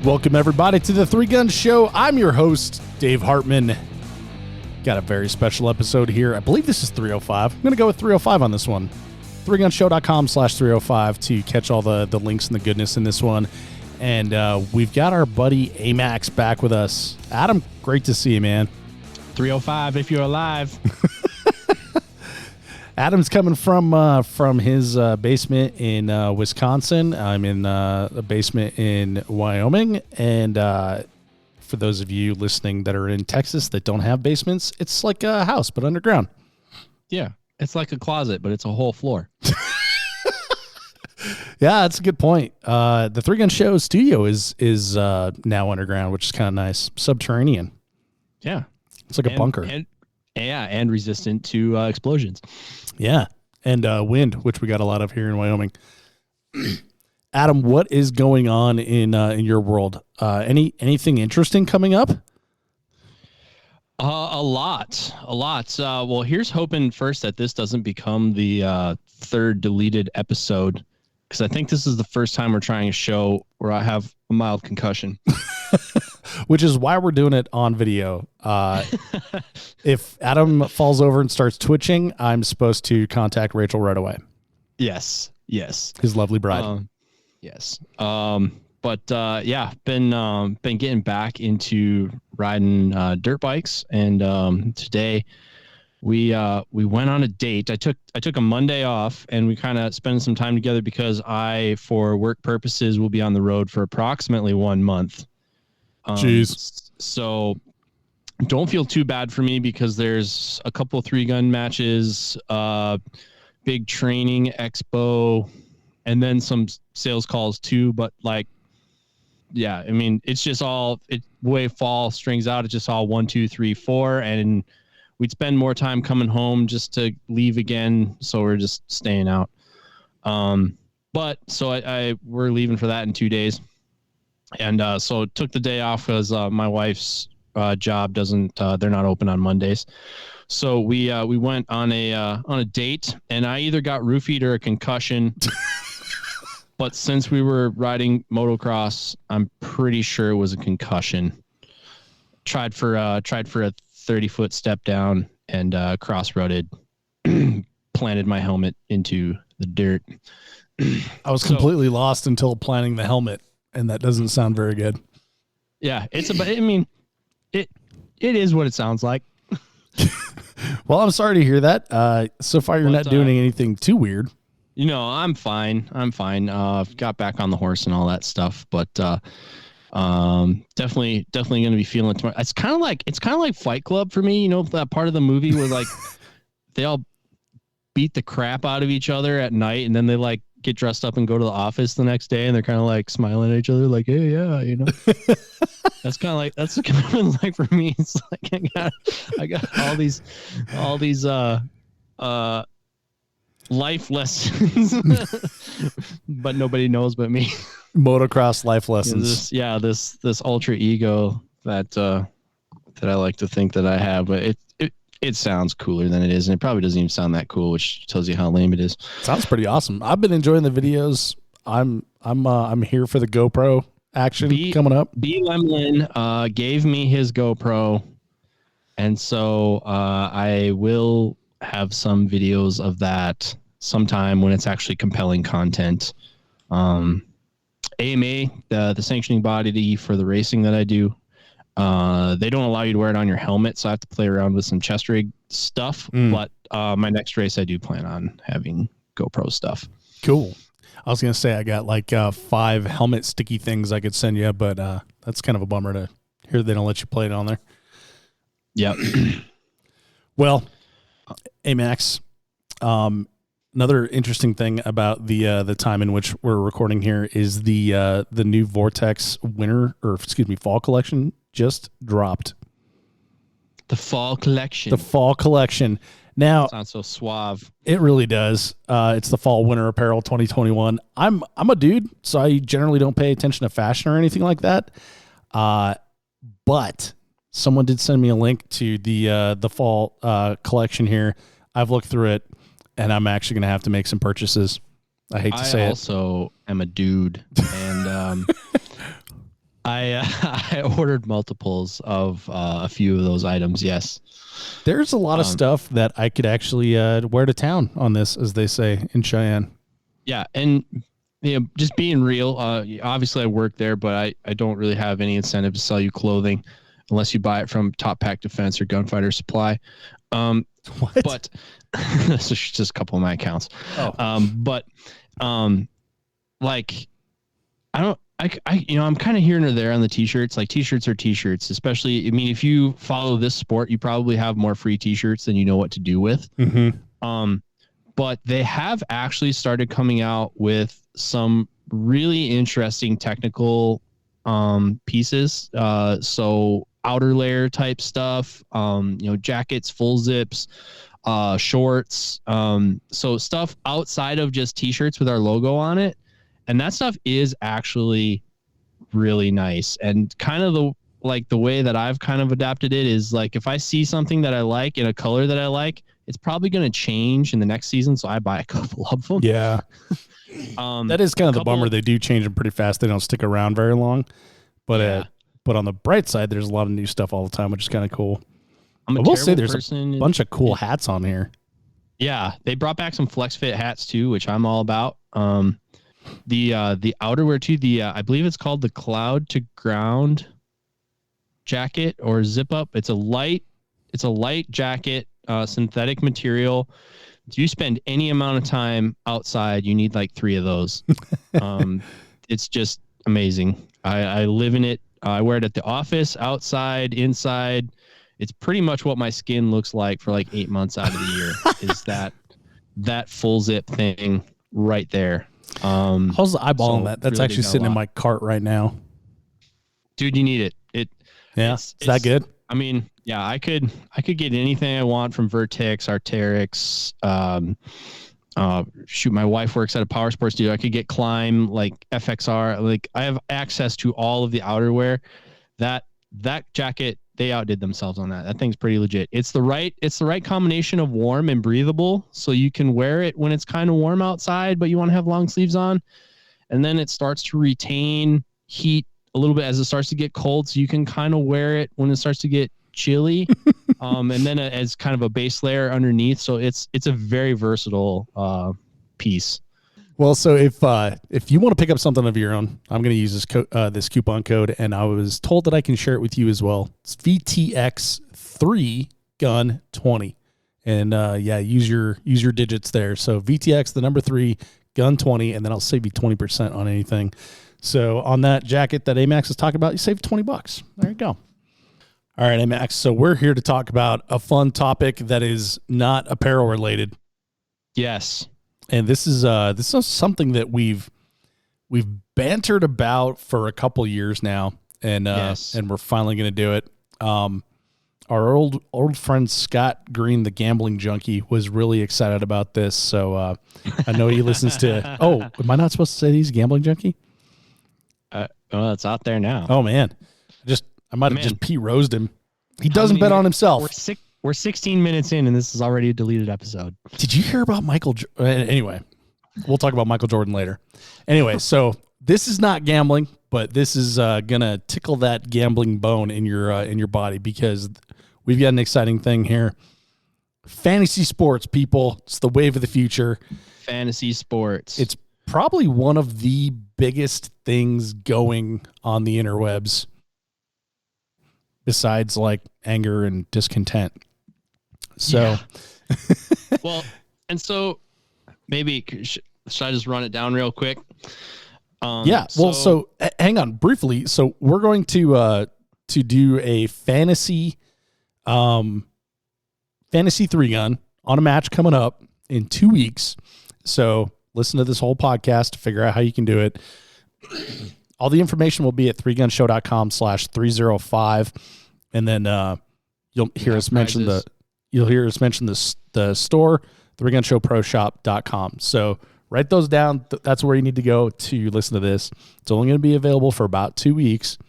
Welcome, everybody, to the Three Gun Show. I'm your host, Dave Hartman. Got a very special episode here. I believe this is 305. I'm going to go with 305 on this one. 3gunshow.com/305 to catch all the links and the goodness in this one. And we've got our buddy Max back with us. Adam, great to see you, man. 305 if you're alive. Adam's coming from his basement in Wisconsin. I'm in a basement in Wyoming. And for those of you listening that are in Texas that don't have basements, it's like a house, but underground. Yeah, it's like a closet, but it's a whole floor. Yeah, that's a good point. The Three Gun Show studio is now underground, which is kind of nice. Subterranean. Yeah. It's like a bunker. And resistant to explosions. Yeah, and wind, which we got a lot of here in Wyoming. Adam, what is going on in your world? Anything interesting coming up? A lot. Well, here's hoping first that this doesn't become the third deleted episode, because I think this is the first time we're trying a show where I have a mild concussion. Which is why we're doing it on video. If Adam falls over and starts twitching, I'm supposed to contact Rachel right away. Yes. His lovely bride. Yes. But been getting back into riding dirt bikes, and today we went on a date. I took a Monday off, and we kind of spent some time together because I, for work purposes, will be on the road for approximately 1 month. Jeez. So don't feel too bad for me, because there's a couple of 3-gun matches, big training expo, and then some sales calls too. But yeah, I mean, it's just all way fall strings out. It's just all 1, 2, 3, 4, and we'd spend more time coming home just to leave again. So we're just staying out. But so we're leaving for that in 2 days. And so took the day off because my wife's job doesn't. They're not open on Mondays, so we went on a date, and I either got roofied or a concussion. But since we were riding motocross, I'm pretty sure it was a concussion. Tried for a 30-foot step down and cross-rutted, planted my helmet into the dirt. I was completely lost until planting the helmet. And that doesn't sound very good. Yeah, it is what it sounds like. Well, I'm sorry to hear that. So far, you're not doing anything too weird. I'm fine. Got back on the horse and all that stuff, but definitely going to be feeling it tomorrow. It's kind of like Fight Club for me. That part of the movie where they all beat the crap out of each other at night, and then they get dressed up and go to the office the next day, and they're kind of smiling at each other hey, yeah, that's kind of like for me. It's like I got all these life lessons, but nobody knows but me. Motocross life lessons. This ultra ego that I like to think that I have, but it sounds cooler than it is, and it probably doesn't even sound that cool, which tells you how lame it is. Sounds pretty awesome. I've been enjoying the videos. I'm here for the GoPro action coming up. B. Lemlin gave me his GoPro, and so I will have some videos of that sometime when it's actually compelling content. AMA, the sanctioning body for the racing that I do, they don't allow you to wear it on your helmet, so I have to play around with some chest rig stuff. But my next race, I do plan on having GoPro stuff. Cool. I was gonna say I got 5 helmet sticky things I could send you, but that's kind of a bummer to hear they don't let you play it on there. Yep. Well, hey Max, another interesting thing about the time in which we're recording here is the new Vortex fall collection just dropped. The fall collection. Now, sounds so suave. It really does. It's the fall winter apparel 2021. I'm a dude, so I generally don't pay attention to fashion or anything like that. But someone did send me a link to the fall collection here. I've looked through it, and I'm actually going to have to make some purchases. I hate to say it. I also am a dude, and I ordered multiples of a few of those items. Yes. There's a lot of stuff that I could actually wear to town on this, as they say in Cheyenne. Yeah, and just being real. Obviously, I work there, but I don't really have any incentive to sell you clothing unless you buy it from Top Pack Defense or Gunfighter Supply. What? But this is just a couple of my accounts. Like I don't. I'm kind of here and there on the t-shirts. Like t-shirts are t-shirts, especially. I mean, if you follow this sport, you probably have more free t-shirts than you know what to do with. Mm-hmm. But they have actually started coming out with some really interesting technical pieces. So outer layer type stuff, jackets, full zips, shorts. So stuff outside of just t-shirts with our logo on it. And that stuff is actually really nice. And kind of the way that I've kind of adapted it is like, if I see something that I like in a color that I like, it's probably going to change in the next season. So I buy a couple of them. Yeah. That is kind of the bummer. They do change them pretty fast. They don't stick around very long, but on the bright side, there's a lot of new stuff all the time, which is kind of cool. I will say there's a bunch of cool hats on here. Yeah. They brought back some flex fit hats too, which I'm all about. The outerwear too, I believe it's called the Cloud to Ground jacket or zip up. It's a light jacket, synthetic material. If you spend any amount of time outside, you need like 3 of those. It's just amazing. I live in it. I wear it at the office, outside, inside. It's pretty much what my skin looks like for like 8 months out of the year. Is that full zip thing right there. How's the eyeballing that? That's really actually sitting in my cart right now. Dude, you need it. It's that good? I mean, yeah, I could get anything I want from Vortex, Arc'teryx. My wife works at a power sports studio. I could get Climb, like FXR. Like I have access to all of the outerwear. That jacket, they outdid themselves on that. That thing's pretty legit. It's the right combination of warm and breathable, so you can wear it when it's kind of warm outside, but you want to have long sleeves on. And then it starts to retain heat a little bit as it starts to get cold, so you can kind of wear it when it starts to get chilly. And then as kind of a base layer underneath. So it's a very versatile piece. Well, so if you want to pick up something of your own, I'm going to use this coupon code, and I was told that I can share it with you as well. It's VTX3 Gun 20, and use your digits there. So VTX the number 3 Gun 20, and then I'll save you 20% on anything. So on that jacket that AMAX is talking about, you save $20. There you go. All right, AMAX. So we're here to talk about a fun topic that is not apparel related. Yes. And this is something that we've bantered about for a couple years now, and we're finally going to do it. Our old friend Scott Green, the gambling junkie, was really excited about this. So I know he listens to. Oh, am I not supposed to say he's a gambling junkie? Well, it's out there now. Oh man, I might have just P-rosed him. He doesn't bet on himself. We're 16 minutes in, and this is already a deleted episode. Did you hear about Michael? Anyway, we'll talk about Michael Jordan later. Anyway, so this is not gambling, but this is gonna tickle that gambling bone in your body, because we've got an exciting thing here. Fantasy sports, people. It's the wave of the future. Fantasy sports. It's probably one of the biggest things going on the interwebs, besides like anger and discontent. So, yeah. Well, and so maybe should I just run it down real quick? So hang on briefly. So we're going to do a fantasy 3-gun on a match coming up in 2 weeks. So listen to this whole podcast to figure out how you can do it. All the information will be at 3gunshow.com/305. And then you'll hear us mention the store, 3gunshowproshop.com. So write those down. That's where you need to go to listen to this. It's only going to be available for about 2 weeks,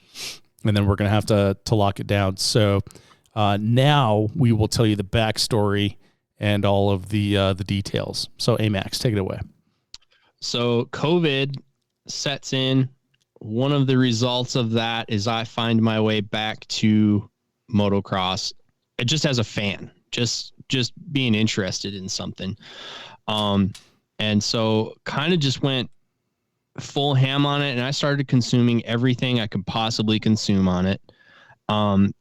and then we're going to have to lock it down. So now we will tell you the backstory and all of the details. So AMAX, take it away. So COVID sets in one of the results of that is I find my way back to motocross, just as a fan, just being interested in something. And so kind of just went full ham on it, and I started consuming everything I could possibly consume on it. Long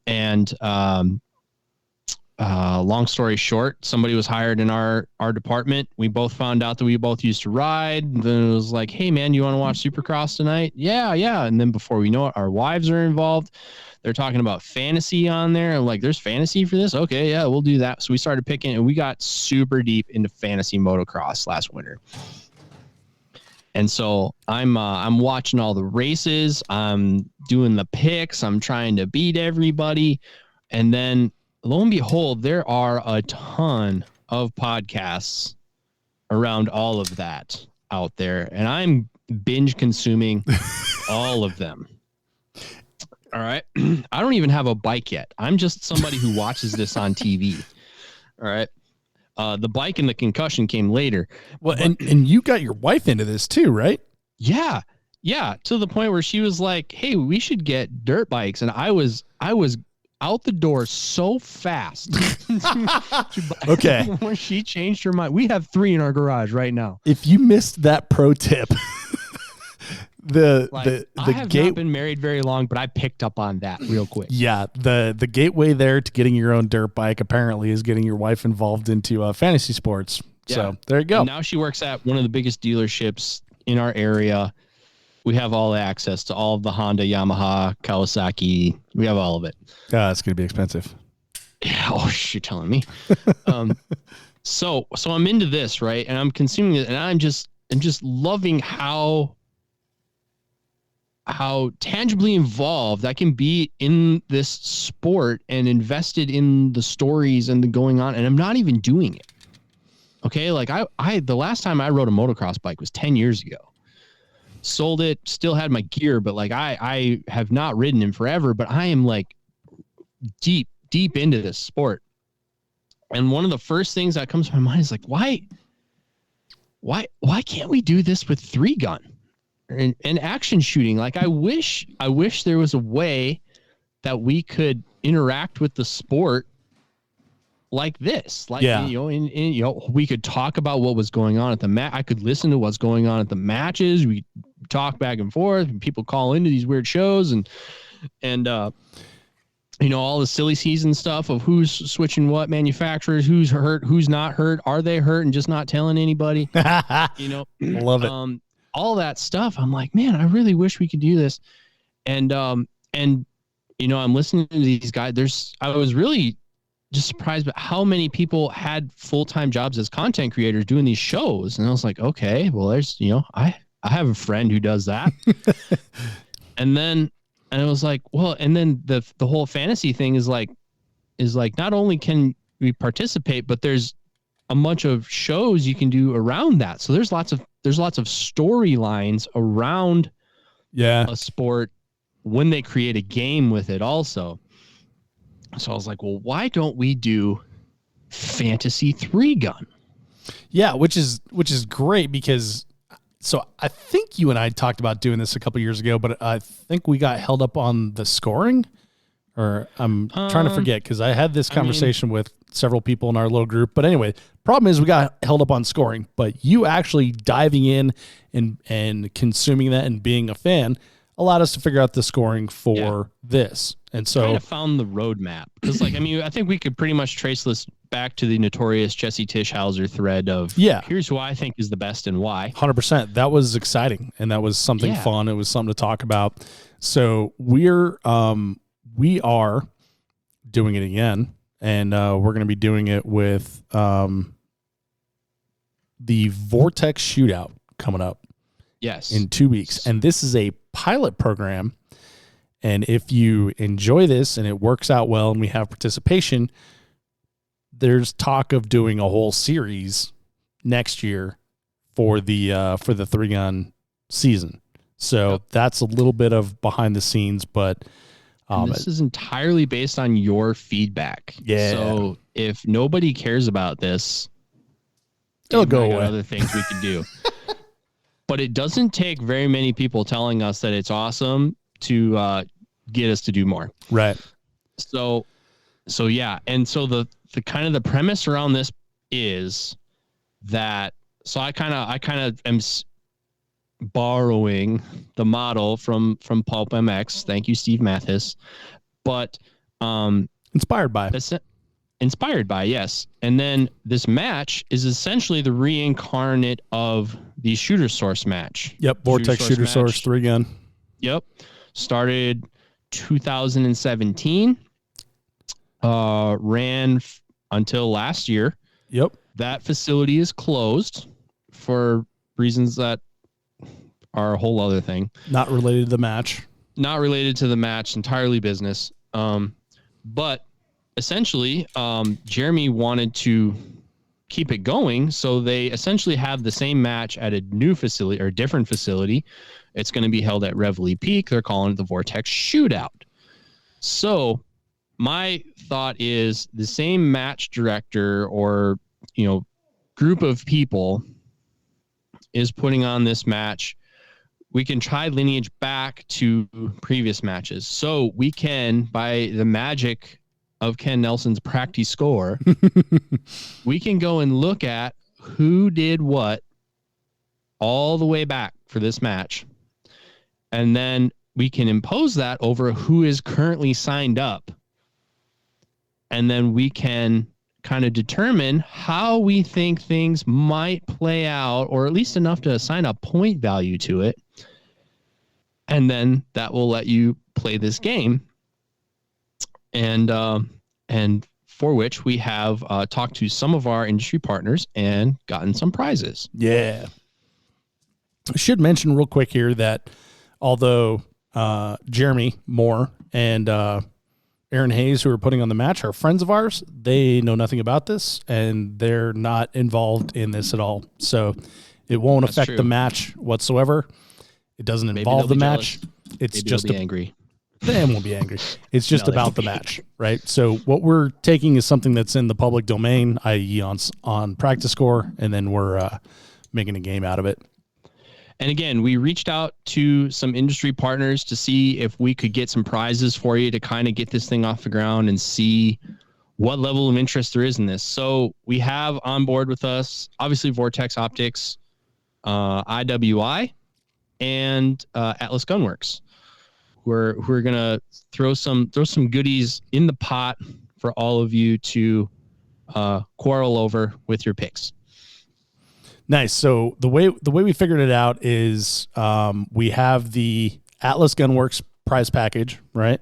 story short, somebody was hired in our department. We both found out that we both used to ride. Then it was like, hey man, you want to watch Supercross tonight? Yeah. And then before we know it, our wives are involved. They're talking about fantasy on there. I'm like, there's fantasy for this? Okay, yeah, we'll do that. So we started picking, and we got super deep into fantasy motocross last winter. And so I'm watching all the races. I'm doing the picks. I'm trying to beat everybody. And then lo and behold, there are a ton of podcasts around all of that out there. And I'm binge consuming all of them. All right. I don't even have a bike yet. I'm just somebody who watches this on TV. All right. The bike and the concussion came later. Well, and you got your wife into this too, right? Yeah. Yeah. To the point where she was like, hey, we should get dirt bikes. And I was out the door so fast. Okay. When she changed her mind. We have 3 in our garage right now. If you missed that pro tip, I have not been married very long, but I picked up on that real quick. Yeah, the gateway there to getting your own dirt bike apparently is getting your wife involved into fantasy sports. Yeah. So there you go. And now she works at one of the biggest dealerships in our area. We have all the access to all of the Honda, Yamaha, Kawasaki. We have all of it. It's going to be expensive. Yeah, you're telling me. So I'm into this, right? And I'm consuming it, and I'm just loving how tangibly involved I can be in this sport and invested in the stories and the going on, and I'm not even doing it. Okay, like I the last time I rode a motocross bike was 10 years ago. Sold it, still had my gear, but like I have not ridden in forever, but I am like deep into this sport. And one of the first things that comes to my mind is like, why can't we do this with 3-gun and action shooting? Like I wish there was a way that we could interact with the sport like this. Like, yeah. We could talk about what was going on at the match. I could listen to what's going on at the matches. We talk back and forth, and people call into these weird shows and all the silly season stuff of who's switching what manufacturers, who's hurt, who's not hurt, are they hurt and just not telling anybody? Love it. All that stuff. I'm like, man, I really wish we could do this. And I'm listening to these guys. I was really just surprised by how many people had full-time jobs as content creators doing these shows. And I was like, okay, well, there's, I have a friend who does that. And it was like, well, and then the whole fantasy thing is like, not only can we participate, but there's a bunch of shows you can do around that. So there's lots of storylines around a sport when they create a game with it also. So I was like, well, why don't we do fantasy 3-gun? Yeah, which is great because so I think you and I talked about doing this a couple years ago, but I think we got held up on the scoring, or I'm trying to forget because I had this conversation with several people in our little group. But anyway, problem is we got held up on scoring, but you actually diving in and consuming that and being a fan allowed us to figure out the scoring for this. And so I kind of found the roadmap because I think we could pretty much trace this back to the notorious Jesse Tischauser thread of here's who I think is the best and why. 100%. That was exciting. And that was something fun. It was something to talk about. So we are doing it again, and we're going to be doing it with the Vortex shootout coming up. Yes. In 2 weeks. And this is a pilot program. And if you enjoy this and it works out well and we have participation, there's talk of doing a whole series next year for the 3-gun season. So that's a little bit of behind the scenes, but this is entirely based on your feedback. Yeah. So if nobody cares about this, it'll go away. Other things we can do. but it doesn't take very many people telling us that it's awesome to get us to do more. Right. So yeah. And so the kind of the premise around this is that, so I kind of am borrowing the model from Pulp MX. Thank you, Steve Mathis. But inspired by, yes. And then this match is essentially the reincarnate of the Shooter Source match. Yep. Vortex Shooter Source 3-gun. Yep. Started 2017. Ran until last year. Yep. That facility is closed for reasons that are a whole other thing. Not related to the match. Entirely business. But essentially, Jeremy wanted to keep it going, so they essentially have the same match at a new facility or different facility. It's going to be held at Reveille Peak. They're calling it the Vortex Shootout. So my thought is the same match director or, group of people is putting on this match. We can try lineage back to previous matches. So we can, by the magic of Ken Nelson's practice score, we can go and look at who did what all the way back for this match. And then we can impose that over who is currently signed up. And then we can kind of determine how we think things might play out, or at least enough to assign a point value to it. And then that will let you play this game. And for which we have talked to some of our industry partners and gotten some prizes. Yeah. I should mention real quick here that although Jeremy Moore and Aaron Hayes, who are putting on the match, are friends of ours, they know nothing about this, and they're not involved in this at all. So it won't affect the match whatsoever. It doesn't involve the match. It's Maybe just be angry. They won't be angry. It's just about the match, right? So what we're taking is something that's in the public domain, i.e. on practice score, and then we're making a game out of it. And again, we reached out to some industry partners to see if we could get some prizes for you to kind of get this thing off the ground and see what level of interest there is in this. So we have on board with us, obviously, Vortex Optics, IWI, and Atlas Gunworks. We're going to throw some goodies in the pot for all of you to quarrel over with your picks. Nice. So the way we figured it out is we have the Atlas Gunworks prize package, right?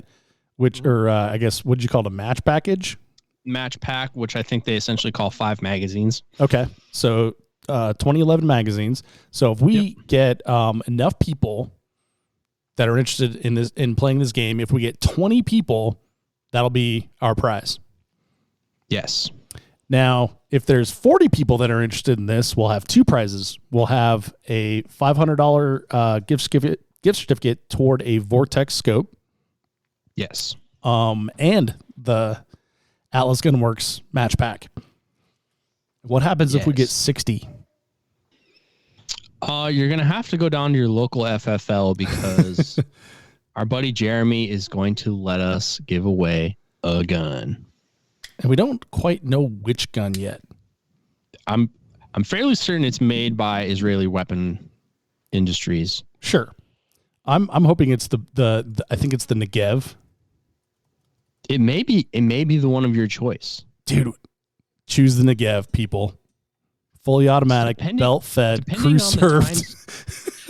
Which, or I guess, what did you call it, a match package? Match pack, which I think they essentially call 5 magazines. Okay. So 2011 magazines. So if we get enough people that are interested in playing this game, if we get 20 people, that'll be our prize. Yes. Now, if there's 40 people that are interested in this, we'll have 2 prizes. We'll have a $500 gift certificate toward a Vortex scope. Yes. And the Atlas Gunworks match pack. What happens if we get 60? You're going to have to go down to your local FFL because our buddy Jeremy is going to let us give away a gun. And we don't quite know which gun yet. I'm fairly certain it's made by Israeli Weapon Industries. Sure. I'm hoping it's the I think it's the Negev. It may be the one of your choice. Dude, choose the Negev, people. Fully automatic, belt fed, crew served.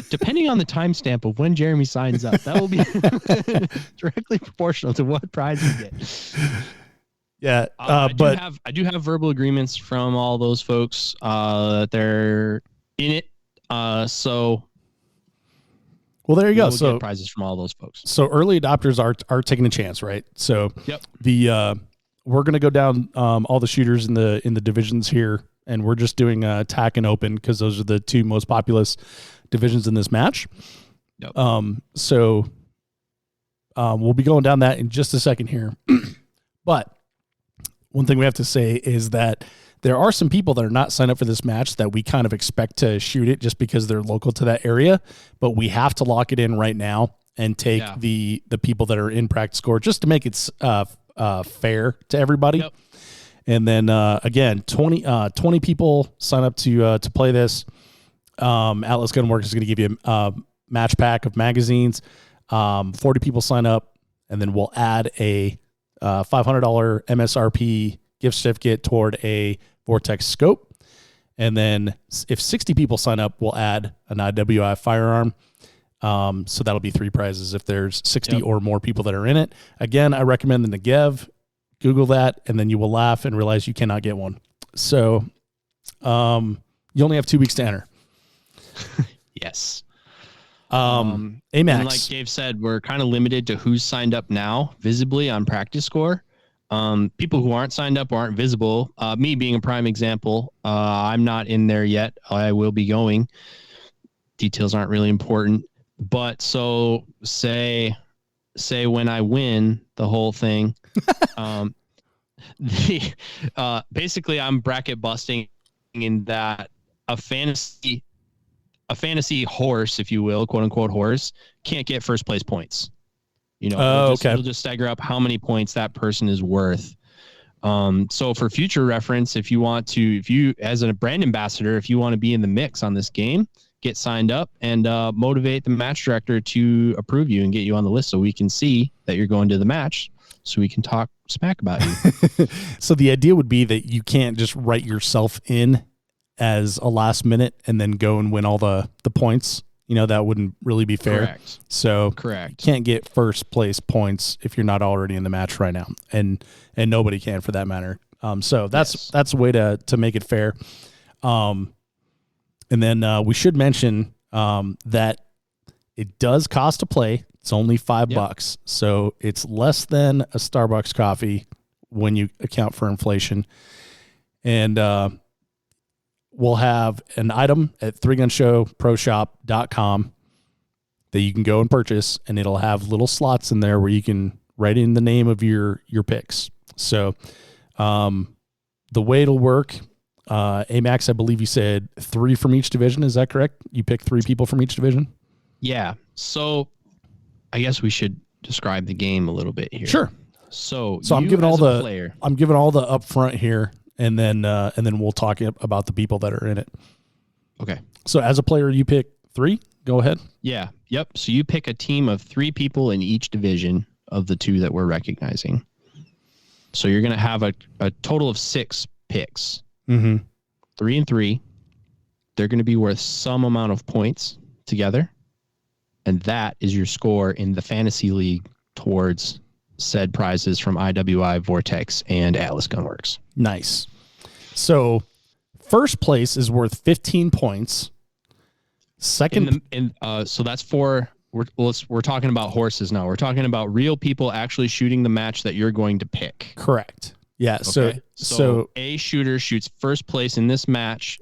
Depending on the timestamp of when Jeremy signs up, that will be directly proportional to what prize you get. Yeah, I do have verbal agreements from all those folks that they're in it. So, well, there you go. We'll So get prizes from all those folks. So early adopters are taking a chance, right? So we're gonna go down all the shooters in the divisions here, and we're just doing TAC and Open because those are the 2 most populous divisions in this match. Yep. So we'll be going down that in just a second here, but one thing we have to say is that There are some people that are not signed up for this match that we kind of expect to shoot it just because they're local to that area, but we have to lock it in right now and take the people that are in practice score just to make it fair to everybody. Yep. And then again, 20 people sign up to play this. Atlas Gunworks is going to give you a match pack of magazines. 40 people sign up, and then we'll add a $500 MSRP gift certificate toward a Vortex scope. And then if 60 people sign up, we'll add an IWI firearm. So that'll be 3 prizes if there's 60 or more people that are in it. Again, I recommend the Negev. Google that, and then you will laugh and realize you cannot get one. So you only have 2 weeks to enter. Yes. AMAX. And like Dave said, we're kind of limited to who's signed up now visibly on practice score. People who aren't signed up or aren't visible, me being a prime example, I'm not in there yet. I will be going. Details aren't really important. But so say when I win the whole thing, basically I'm bracket busting in that a fantasy horse, if you will, quote unquote horse, can't get first place points. It'll just stagger up how many points that person is worth. So for future reference, if you as a brand ambassador, if you want to be in the mix on this game, get signed up and motivate the match director to approve you and get you on the list so we can see that you're going to the match so we can talk smack about you. So the idea would be that you can't just write yourself in as a last minute and then go and win all the points. That wouldn't really be fair. Correct. So correct. You can't get first place points if you're not already in the match right now. And nobody can for that matter. So that's a way to make it fair. And then we should mention that it does cost to play. It's only $5. So it's less than a Starbucks coffee when you account for inflation. And we'll have an item at 3gunshowproshop.com that you can go and purchase, and it'll have little slots in there where you can write in the name of your picks. So the way it'll work, AMAX, I believe you said 3 from each division. Is that correct? You pick 3 people from each division? Yeah. So I guess we should describe the game a little bit here. Sure. So I'm giving all the upfront here, and then we'll talk about the people that are in it. Okay. So as a player, you pick 3. Go ahead. Yeah. Yep. So you pick a team of 3 people in each division of the 2 that we're recognizing. So you're going to have a total of 6 picks. Mm-hmm. 3 and 3. They're going to be worth some amount of points together. And that is your score in the fantasy league towards said prizes from IWI, Vortex, and Atlas Gunworks. Nice. So first place is worth 15 points. Second, so that's for we're talking about horses now. We're talking about real people actually shooting the match that you're going to pick. Correct. Yeah. Okay. So a shooter shoots first place in this match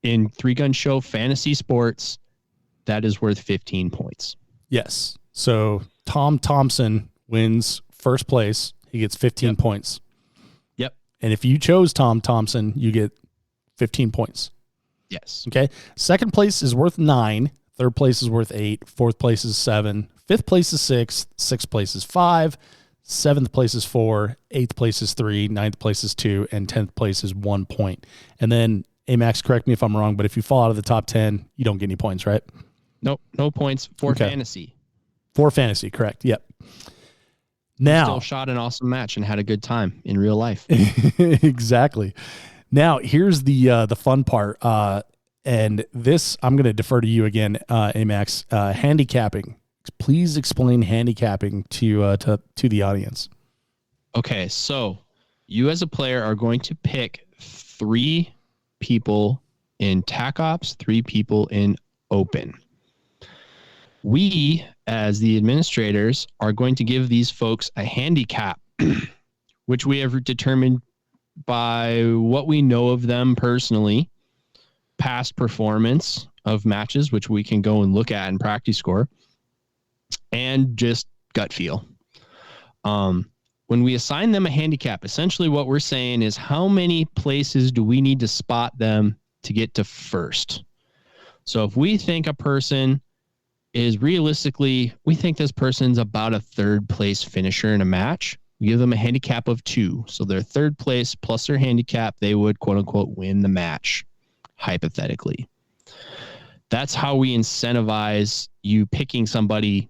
in 3-Gun Show Fantasy Sports. That is worth 15 points. Yes. So Tom Thompson wins first place. He gets 15 points. Yep. And if you chose Tom Thompson, you get 15 points. Yes. Okay. Second place is worth 9. Third place is worth 8. Fourth place is 7. Fifth place is 6. Sixth place is 5. Seventh place is 4. Eighth place is 3. Ninth place is 2. And 10th place is 1 point. And then, AMAX, correct me if I'm wrong, but if you fall out of the top 10, you don't get any points, right? Nope. No points for fantasy. For fantasy, correct. Yep. Now, still shot an awesome match and had a good time in real life. Exactly. Now, here's the fun part. And this, I'm going to defer to you again, AMAX. Handicapping. Please explain handicapping to the audience. Okay, so you as a player are going to pick 3 people in TAC Ops, 3 people in Open. We, as the administrators, are going to give these folks a handicap, which we have determined by what we know of them personally, past performance of matches, which we can go and look at and practice score, and just gut feel. when we assign them a handicap, essentially what we're saying is how many places do we need to spot them to get to first? So if we think a person is realistically, we think this person's about a third place finisher in a match, we give them a handicap of 2. So their third place plus their handicap, they would quote unquote win the match, hypothetically. That's how we incentivize you picking somebody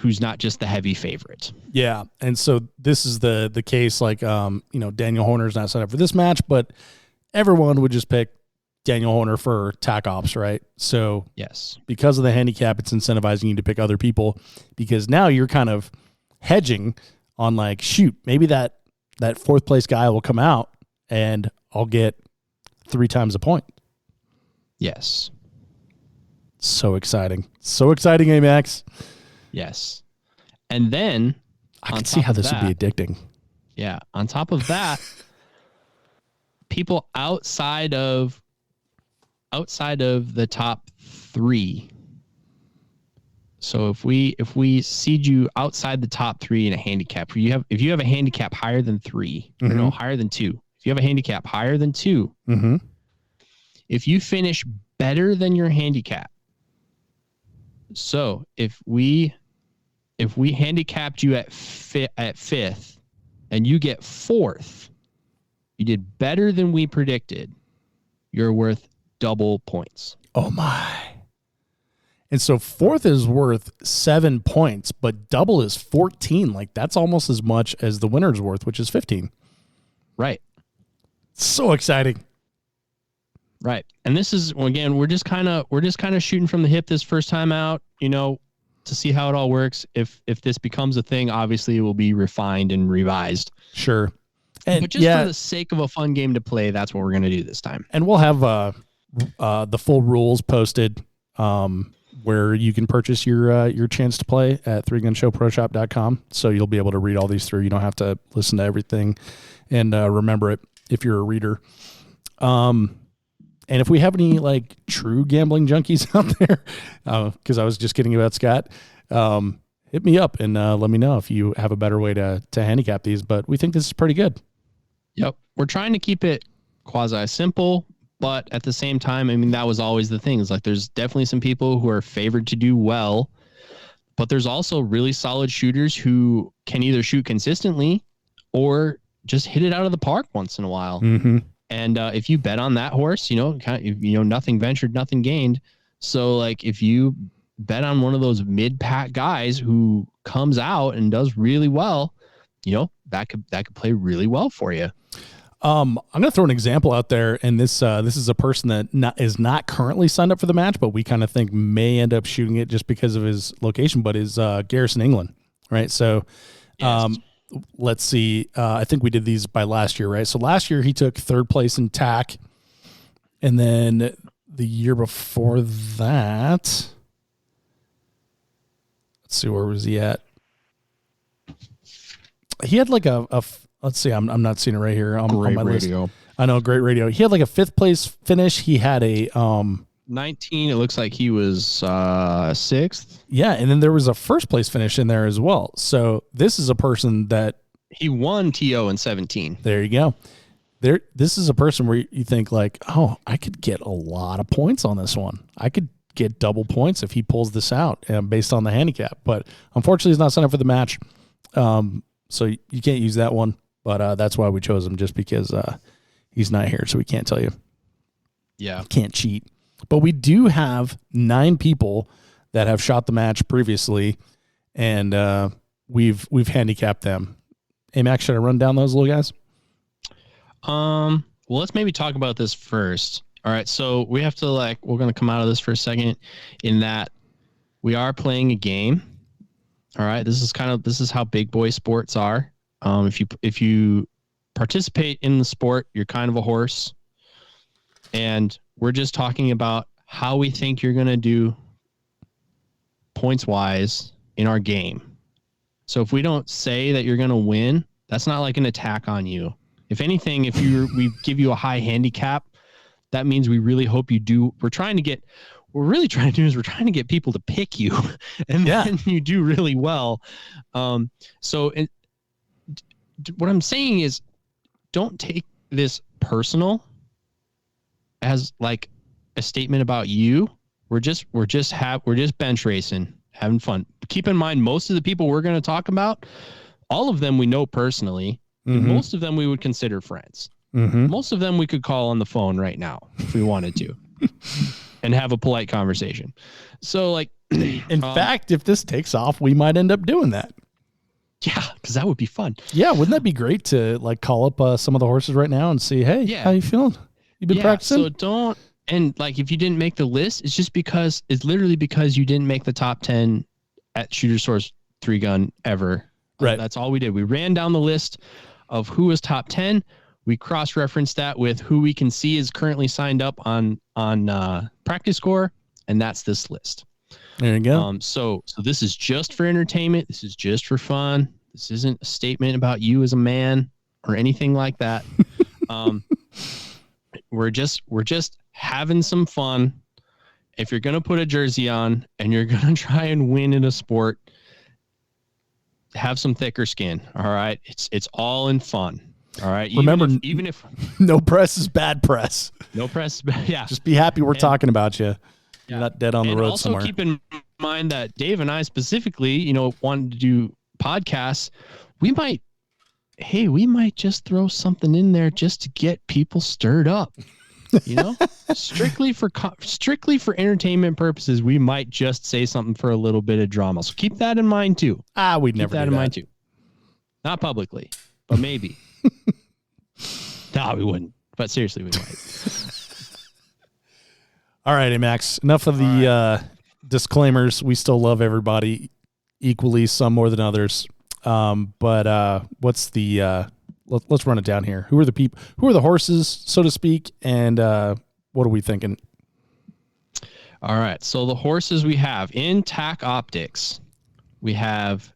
who's not just the heavy favorite. Yeah. And so this is the case, like, Daniel Horner's not set up for this match, but everyone would just pick Daniel Horner for tack ops, right? So yes, because of the handicap, it's incentivizing you to pick other people, because now you're kind of hedging on, like, shoot, maybe that fourth place guy will come out and I'll get 3 times a point. Yes. So exciting. So exciting, AMAX. Yes. And then I can see how this would be addicting. Yeah. On top of that, people outside of the top 3. So if we seed you outside the top 3 in a handicap, if you have a handicap higher than 3, mm-hmm. no, higher than 2. If you have a handicap higher than 2, mm-hmm. if you finish better than your handicap. So if we handicapped you at 5th and you get 4th, you did better than we predicted, you're worth double points. Oh my. And so 4th is worth 7 points, but double is 14. Like, that's almost as much as the winner's worth, which is 15. Right. So exciting. Right. And this is, again, we're just kind of shooting from the hip this first time out, to see how it all works. If this becomes a thing, obviously it will be refined and revised. Sure. But just for the sake of a fun game to play, that's what we're going to do this time. And we'll have the full rules posted, where you can purchase your chance to play at 3gunshowproshop.com. So you'll be able to read all these through. You don't have to listen to everything and remember it if you're a reader. And if we have any, like, true gambling junkies out there, because I was just kidding about Scott, hit me up and let me know if you have a better way to handicap these. But we think this is pretty good. Yep. We're trying to keep it quasi-simple, but at the same time, I mean, that was always the thing. It's like there's definitely some people who are favored to do well, but there's also really solid shooters who can either shoot consistently or just hit it out of the park once in a while. Mm-hmm. And if you bet on that horse, nothing ventured, nothing gained. So, like, if you bet on one of those mid-pack guys who comes out and does really well, that could play really well for you. I'm going to throw an example out there, and this is a person that is not currently signed up for the match, but we kind of think may end up shooting it just because of his location, but is Garrison England, right? So, yes. Let's see. I think we did these by last year, right? So last year he took 3rd place in TAC, and then the year before that, let's see, where was he at? He had like let's see, I'm not seeing it right here. Great on my radio. List. I know, great radio. He had like a 5th place finish. He had a 19. It looks like he was 6th. Yeah, and then there was a 1st place finish in there as well. So this is a person that he won TO in 17. There you go. This is a person where you think, like, oh, I could get a lot of points on this one. I could get double points if he pulls this out based on the handicap. But unfortunately, he's not signed up for the match. So you can't use that one. But that's why we chose him, just because he's not here, so we can't tell you. Yeah. Can't cheat. But we do have 9 people that have shot the match previously, and we've handicapped them. Hey, Max, should I run down those little guys? Well, let's maybe talk about this first. All right, so we have to, we're going to come out of this for a second, in that we are playing a game. All right, this is how big boy sports are. If you participate in the sport, you're kind of a horse, and we're just talking about how we think you're going to do points wise in our game. So if we don't say that you're going to win, that's not like an attack on you. If anything, we give you a high handicap, that means we really hope you do. What we're really trying to do is we're trying to get people to pick you, and then you do really well. So what I'm saying is, don't take this personal as like a statement about you. We're just bench racing, having fun. Keep in mind, most of the people we're going to talk about, all of them we know personally. And most of them we would consider friends. Most of them we could call on the phone right now if we wanted to and have a polite conversation. So like, in fact, if this takes off, we might end up doing that. Yeah, because that would be fun. Yeah, wouldn't that be great to like call up some of the horses right now and see, hey, how you feeling? You been practicing? So don't, and like if you didn't make the list, it's literally because you didn't make the top 10 at Shooter Source 3-gun ever. Right. That's all we did. We ran down the list of who was top 10. We cross-referenced that with who we can see is currently signed up on Practice Score, and that's this list. There you go. So this is just for entertainment. This is just for fun. This isn't a statement about you as a man or anything like that. We're just having some fun. If you're going to put a jersey on and you're going to try and win in a sport, have some thicker skin. All right. It's all in fun. All right. Remember, even if no press is bad press. No press. Yeah. Just be happy we're talking about you. You're not dead on the road also somewhere. Keep in mind that Dave and I specifically, wanted to do podcasts. We might just throw something in there just to get people stirred up. Strictly for entertainment purposes, we might just say something for a little bit of drama. So keep that in mind too. We'd never do that. Mind too. Not publicly, but maybe. No, we wouldn't. But seriously, we might. All right, Max. Enough of the disclaimers. We still love everybody equally, some more than others. But what's the? Let's run it down here. Who are the people? Who are the horses, so to speak? And what are we thinking? All right. So the horses we have in TAC Optics, we have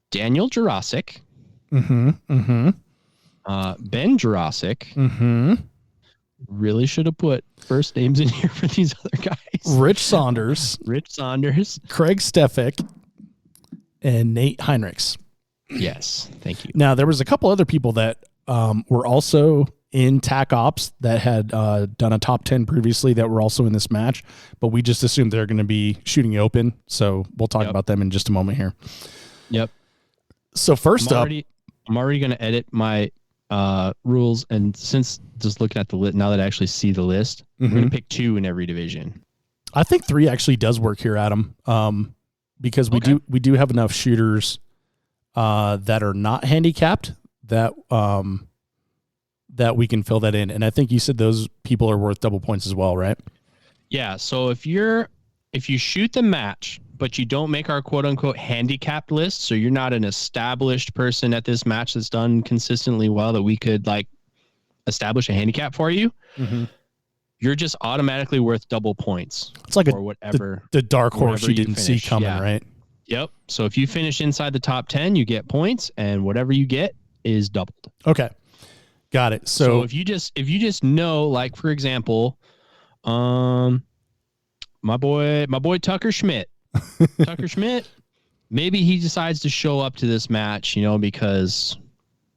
Daniel Jurasic. Ben Jurasic. Really should have put first names in here for these other guys. Rich Saunders. Craig Stefik. And Nate Heinrichs. Yes. Thank you. Now, there was a couple other people that were also in TAC Ops that had done a top 10 previously that were also in this match, but we just assumed they're going to be shooting open. So we'll talk about them in just a moment here. Yep. So first I'm already going to edit my rules. And since just looking at the list, now that I actually see the list, we're going to pick 2 in every division. I think 3 actually does work here, Adam, because we do have enough shooters that are not handicapped that we can fill that in. And I think you said those people are worth double points as well, right? Yeah. So if you shoot the match, but you don't make our quote unquote handicapped list, so you're not an established person at this match that's done consistently well that we could like establish a handicap for you, you're just automatically worth double points. It's like or whatever the dark horse you didn't see coming, right? Yep. So if you finish inside the top 10, you get points, and whatever you get is doubled. Okay. Got it. So if you just know, like for example, my boy Tucker Schmidt. Tucker Schmidt, maybe he decides to show up to this match, because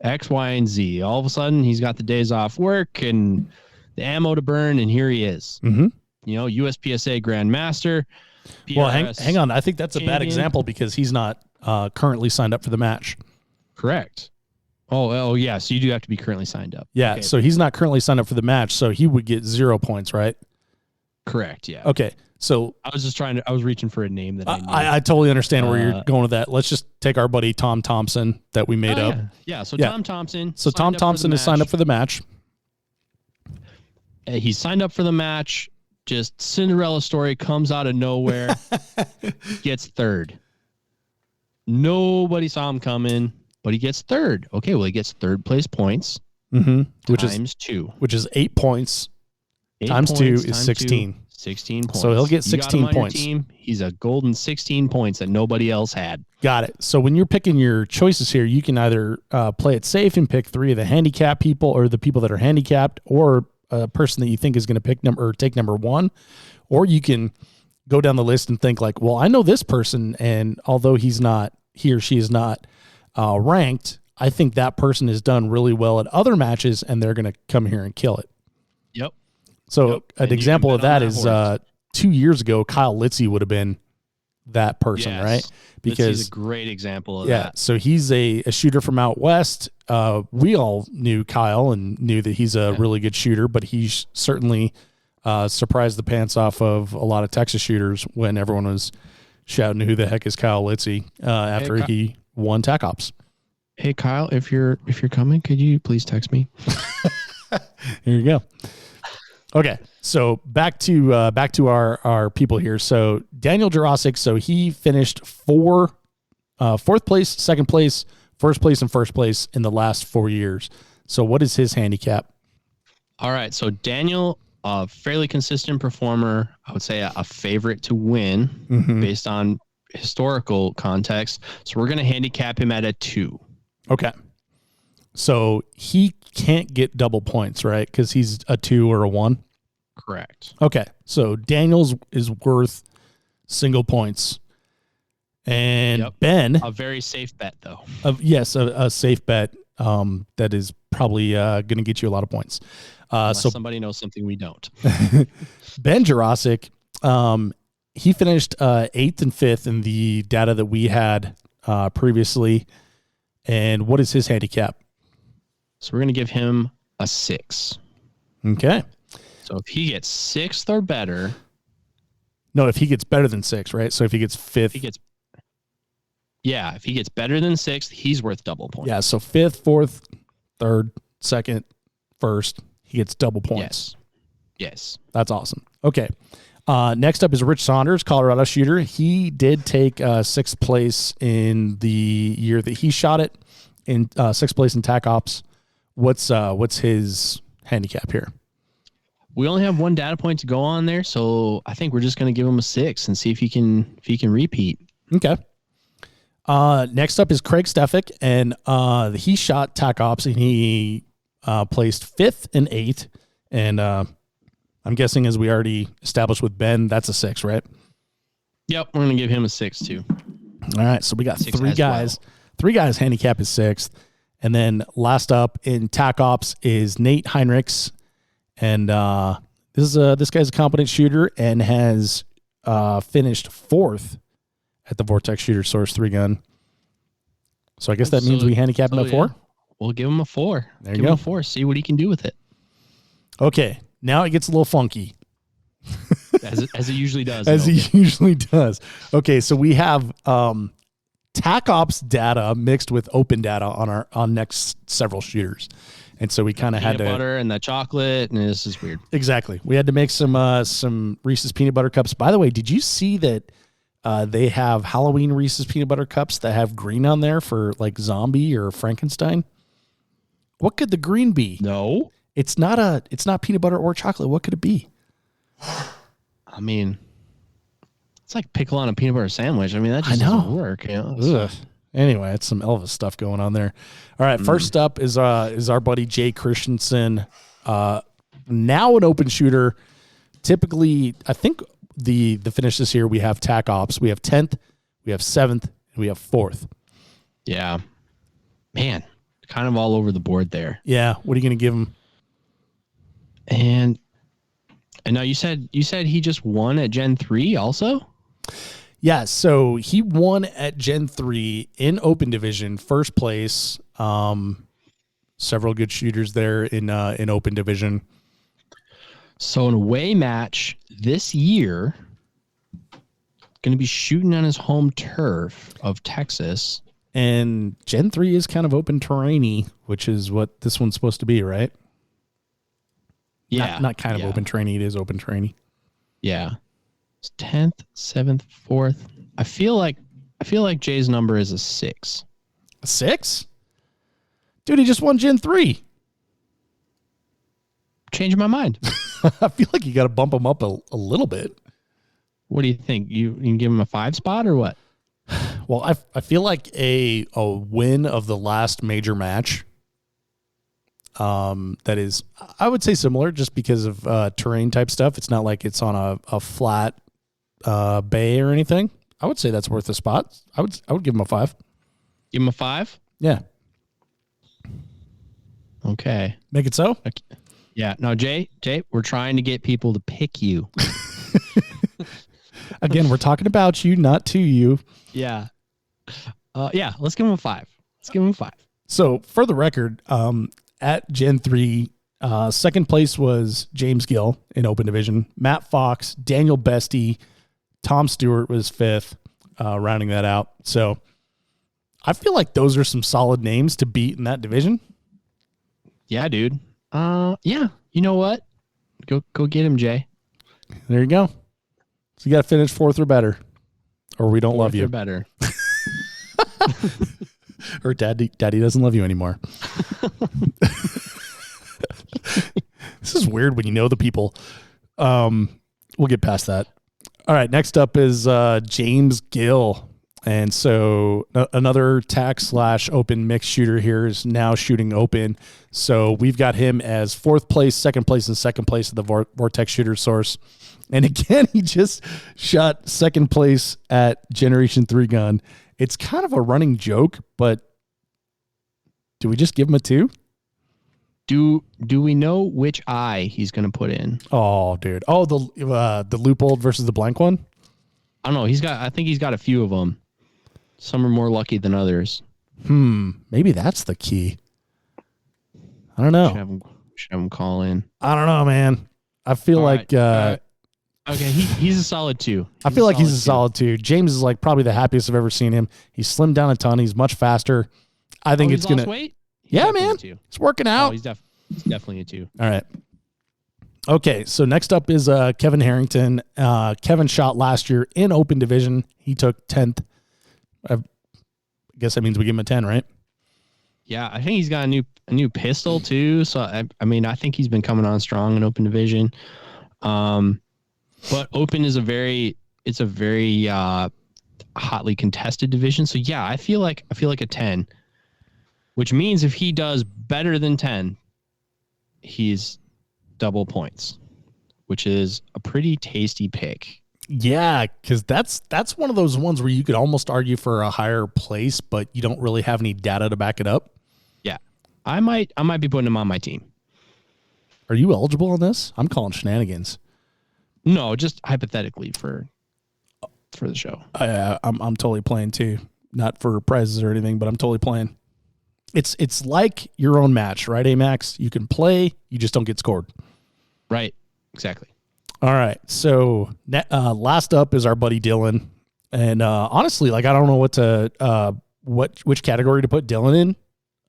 X, Y, and Z. All of a sudden he's got the days off work and the ammo to burn, and here he is. USPSA Grandmaster. PRS well, hang on. I think that's a bad champion. example because he's not currently signed up for the match. Correct. Oh, yeah. So you do have to be currently signed up. Yeah. Okay. So he's not currently signed up for the match, so he would get 0 points, right? Correct. Yeah. Okay. So I was reaching for a name that I knew. I totally understand where you're going with that. Let's just take our buddy Tom Thompson that we made up. Yeah. So Tom Thompson. So Tom Thompson is signed up for the match. He's signed up for the match. Just Cinderella story, comes out of nowhere, gets third. Nobody saw him coming, but he gets third. Okay, well, he gets third place points times 2. Which is 8 points. 8 times 2 is 16. 16 points. So he'll get 16 points. Team. He's a golden 16 points that nobody else had. Got it. So when you're picking your choices here, you can either play it safe and pick 3 of the handicapped people or the people that are handicapped, or a person that you think is going to take number 1, or you can go down the list and think like, well, I know this person, and although he or she is not ranked, I think that person has done really well at other matches, and they're going to come here and kill it. Yep. So an example of that is 2 years ago, Kyle Litzy would have been that person, right? Because he's a great example of that. So he's a shooter from out west. We all knew Kyle and knew that he's a really good shooter, but he certainly surprised the pants off of a lot of Texas shooters when everyone was shouting, "Who the heck is Kyle Litzy?" After he won TAC Ops. Hey Kyle, if you're coming, could you please text me? Here you go. Okay, so back to our people here. So Daniel Jurasic, so he finished fourth place, second place, first place, and first place in the last 4 years. So what is his handicap? All right, so Daniel, a fairly consistent performer. I would say a favorite to win based on historical context. So we're going to handicap him at a 2. Okay. So he can't get double points, right? Because he's a 2 or a 1? Correct. Okay. So Daniel's is worth single points. And Ben. A very safe bet, though. Yes, a safe bet that is probably going to get you a lot of points. So somebody knows something we don't. Ben Jurasic, he finished 8th and 5th in the data that we had previously. And what is his handicap? So we're going to give him a 6. Okay. So if he gets 6th or better. No, if he gets better than 6, right? So if he gets 5th. If he gets better than 6th, he's worth double points. Yeah, so 5th, 4th, 3rd, 2nd, 1st, he gets double points. Yes. That's awesome. Okay. Next up is Rich Saunders, Colorado shooter. He did take 6th place in the year that he shot it, in 6th place in TAC Ops. What's his handicap here? We only have one data point to go on there, so I think we're just going to give him a 6 and see if he can repeat. Okay. Next up is Craig Stefik, and he shot TAC Ops, and he placed 5th and 8th, and I'm guessing, as we already established with Ben, that's a 6, right? Yep, we're going to give him a 6 too. All right, so we got 3 guys. 3 guys handicap is 6th. And then last up in TAC Ops is Nate Heinrichs. And this guy's a competent shooter and has finished 4th at the Vortex Shooter Source 3-gun. So I guess that means we handicap him at 4? We'll give him a 4. There you go. Him a 4. See what he can do with it. Okay, now it gets a little funky. As it usually does. As it usually does. Okay, so we have TAC Ops data mixed with open data on next several shooters. And so we kind of had to butter and the chocolate, and this is weird. Exactly. We had to make some Reese's peanut butter cups. By the way, did you see that they have Halloween Reese's peanut butter cups that have green on there for like zombie or Frankenstein? What could the green be? No. It's not peanut butter or chocolate. What could it be? I mean, it's like pickle on a peanut butter sandwich. I mean, that just doesn't work. You know? Anyway, it's some Elvis stuff going on there. All right, first up is our buddy Jay Christensen, now an open shooter. Typically, I think the finish this year we have TAC Ops. We have 10th, we have 7th, and we have 4th. Yeah, man, kind of all over the board there. Yeah, what are you going to give him? And now you said he just won at Gen 3 also? Yeah, so he won at Gen 3 in open division, first place. Several good shooters there in open division. So an away match this year, going to be shooting on his home turf of Texas. And Gen 3 is kind of open terrainy, which is what this one's supposed to be, right? Yeah. Not kind of open terrainy, it is open terrainy. Yeah. It's 10th, 7th, 4th. I feel like Jay's number is a 6. A 6? Dude, he just won Gen 3. Changing my mind. I feel like you got to bump him up a little bit. What do you think? You can give him a 5 spot or what? Well, I feel like a win of the last major match. That is, I would say similar, just because of terrain type stuff. It's not like it's on a flat bay or anything. I would say that's worth a spot. I would give him a 5. Give him a 5? Yeah. Okay. Make it so? Okay. Yeah. No, Jay, we're trying to get people to pick you. Again, we're talking about you, not to you. Yeah. Yeah. Let's give him a 5. So for the record, at Gen 3, second place was James Gill in open division, Matt Fox, Daniel Bestie, Tom Stewart was 5th, rounding that out. So I feel like those are some solid names to beat in that division. Yeah, dude. Yeah. You know what? Go get him, Jay. There you go. So you got to finish 4th or better, or we don't love you. 4th or better. Or daddy doesn't love you anymore. This is weird when you know the people. We'll get past that. All right. Next up is James Gill. And so another TAC/open mixed shooter here is now shooting open. So we've got him as 4th place, 2nd place, and 2nd place at the Vortex shooter source. And again, he just shot 2nd place at Generation 3 gun. It's kind of a running joke, but do we just give him a 2? Do we know which eye he's going to put in? Oh, dude. Oh, the Loopold versus the blank one? I don't know. I think he's got a few of them. Some are more lucky than others. Maybe that's the key. I don't know. Should have him call in. I don't know, man. I feel like okay, he's a solid 2. I feel like he's a solid 2. James is like probably the happiest I've ever seen him. He's slimmed down a ton. He's much faster. I think it's gonna. Weight? Yeah, man. It's working out. Oh, he's definitely a 2. All right. Okay, so next up is Kevin Harrington. Kevin shot last year in open division. He took 10th. I guess that means we give him a 10, right? Yeah, I think he's got a new pistol too. So I mean, I think he's been coming on strong in open division. But open is a very hotly contested division. So yeah, I feel like a 10, which means if he does better than 10, he's double points, which is a pretty tasty pick. Yeah, because that's one of those ones where you could almost argue for a higher place, but you don't really have any data to back it up. Yeah, I might be putting him on my team. Are you eligible on this? I'm calling shenanigans. No, just hypothetically for the show. I'm totally playing too, not for prizes or anything, but I'm totally playing. It's like your own match, right, Max? You can play, you just don't get scored. Right, exactly. All right, so last up is our buddy Dylan, and honestly, like I don't know which category to put Dylan in.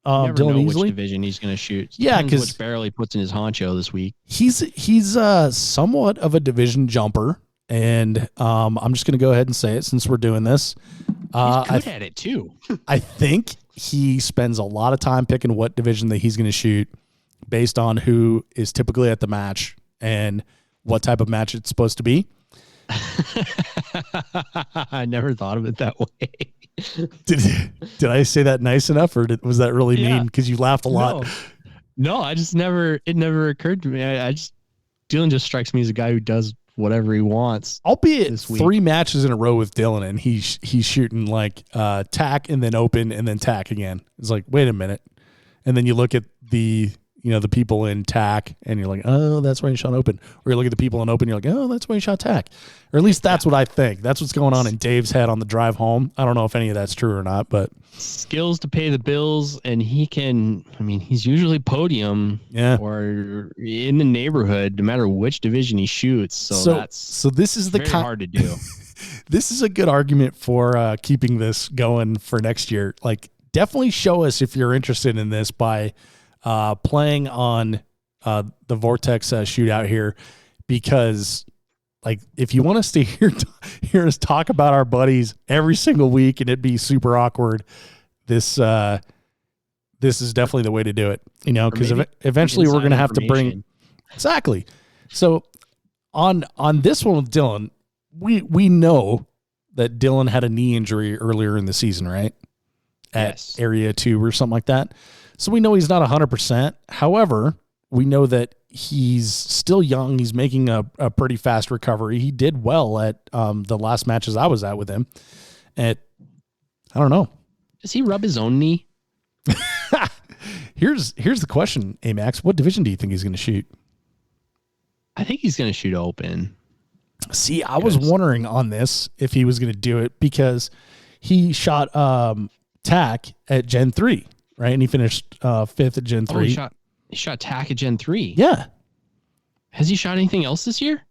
Never Dylan know easily. Which division he's going to shoot. Yeah, because barely puts in his honcho this week. He's somewhat of a division jumper, and I'm just going to go ahead and say it since we're doing this. He's good at it too. I think he spends a lot of time picking what division that he's going to shoot based on who is typically at the match and what type of match it's supposed to be. I never thought of it that way. Did I say that nice enough, or was that really mean? Because you laughed a lot. No, it never occurred to me. Dylan just strikes me as a guy who does whatever he wants. Albeit 3 matches in a row with Dylan, and he's shooting like tack and then open and then tack again. It's like, wait a minute. And then you look at the people in tack and you're like, oh, that's why he shot open. Or you look at the people in open, you're like, oh, that's why he shot tack. Or at least that's what I think. That's what's going on in Dave's head on the drive home. I don't know if any of that's true or not, but skills to pay the bills. And he's usually podium or in the neighborhood, no matter which division he shoots. So this is very hard to do. This is a good argument for keeping this going for next year. Like, definitely show us if you're interested in this by playing on the Vortex shootout here, because like if you want us to hear us talk about our buddies every single week and it'd be super awkward, this is definitely the way to do it, because eventually we're going to have to bring exactly. So on this one with Dylan, we know that Dylan had a knee injury earlier in the season, right? At area 2 or something like that. So we know he's not 100%. However, we know that he's still young. He's making a pretty fast recovery. He did well at the last matches I was at with him. And I don't know. Does he rub his own knee? Here's the question, Max. What division do you think he's going to shoot? I think he's going to shoot open. See, I was wondering on this if he was going to do it because he shot TAC at Gen 3, right? And he finished 5th at Gen 3. He shot TAC at Gen 3? Yeah. Has he shot anything else this year?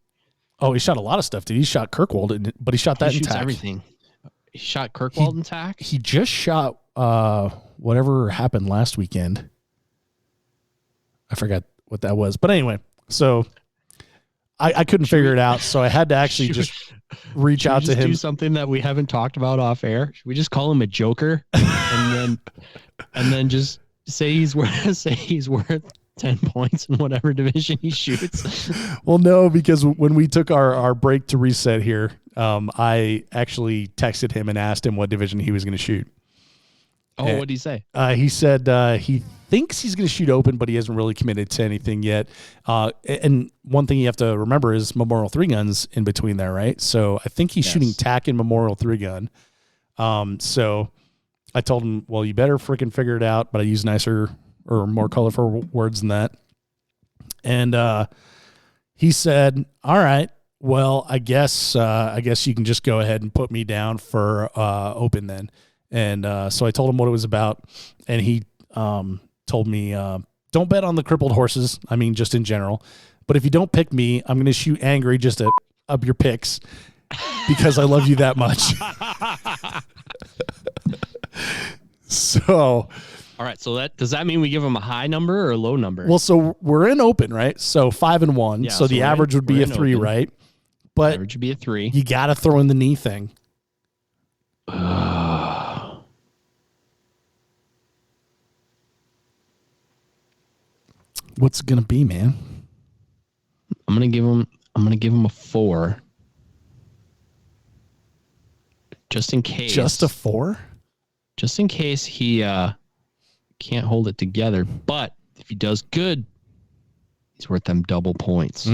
Oh, he shot a lot of stuff, dude. He shot Kirkwald, but he shot that in TAC. Everything. He shot Kirkwald in TAC? He just shot whatever happened last weekend. I forgot what that was. But anyway, so I couldn't figure it out, so I had to actually just reach out to him. Do something that we haven't talked about off air. Should we just call him a joker, and then just say he's worth 10 points in whatever division he shoots? Well, no, because when we took our break to reset here, I actually texted him and asked him what division he was going to shoot. Oh, what did he say? He said he thinks he's going to shoot open, but he hasn't really committed to anything yet. And one thing you have to remember is Memorial 3 guns in between there, right? So I think he's shooting TAC and Memorial 3 gun. So I told him, well, you better freaking figure it out, but I use nicer or more colorful words than that. And he said, all right, well, I guess you can just go ahead and put me down for open then. And so I told him what it was about, and he told me, don't bet on the crippled horses. I mean, just in general. But if you don't pick me, I'm going to shoot angry just to up your picks because I love you that much. So... All right, so does that mean we give him a high number or a low number? Well, so we're in open, right? So 5-1. Yeah, so the average would be a 3, open. Right? But average would be a 3. You got to throw in the knee thing. What's it gonna be, man? I'm gonna give him a 4. Just in case. Just a 4? Just in case he can't hold it together. But if he does good, he's worth them double points.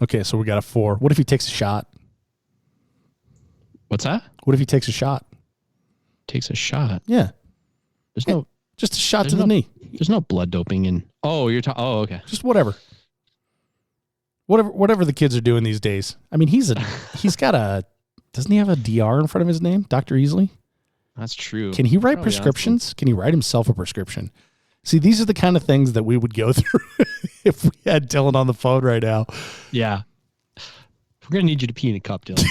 Okay, so we got a 4. What if he takes a shot? What's that? What if he takes a shot? Takes a shot? Yeah. Just a shot to the knee. There's no blood doping in. Oh, you're talking. Oh, okay. Just whatever the kids are doing these days. I mean, doesn't he have a DR in front of his name? Dr. Easley? That's true. Can he write prescriptions? Honestly. Can he write himself a prescription? See, these are the kind of things that we would go through if we had Dylan on the phone right now. Yeah. We're going to need you to pee in a cup, Dylan.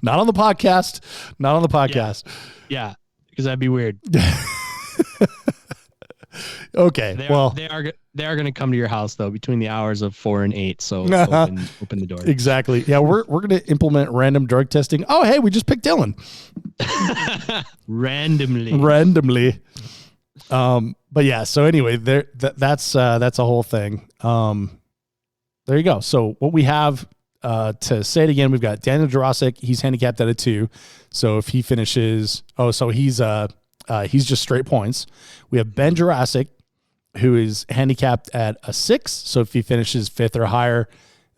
Not on the podcast. Not on the podcast. Yeah, because that'd be weird. Okay. They are going to come to your house though between the hours of 4 and 8. So open the door. Exactly. Yeah, we're going to implement random drug testing. Oh, hey, we just picked Dylan. Randomly. But yeah. So anyway, that's a whole thing. There you go. So what we have to say it again, we've got Daniel Jurasic. He's handicapped at a 2. So if he finishes, he's just straight points. We have Ben Jurasic, who is handicapped at a 6. So if he finishes 5th or higher,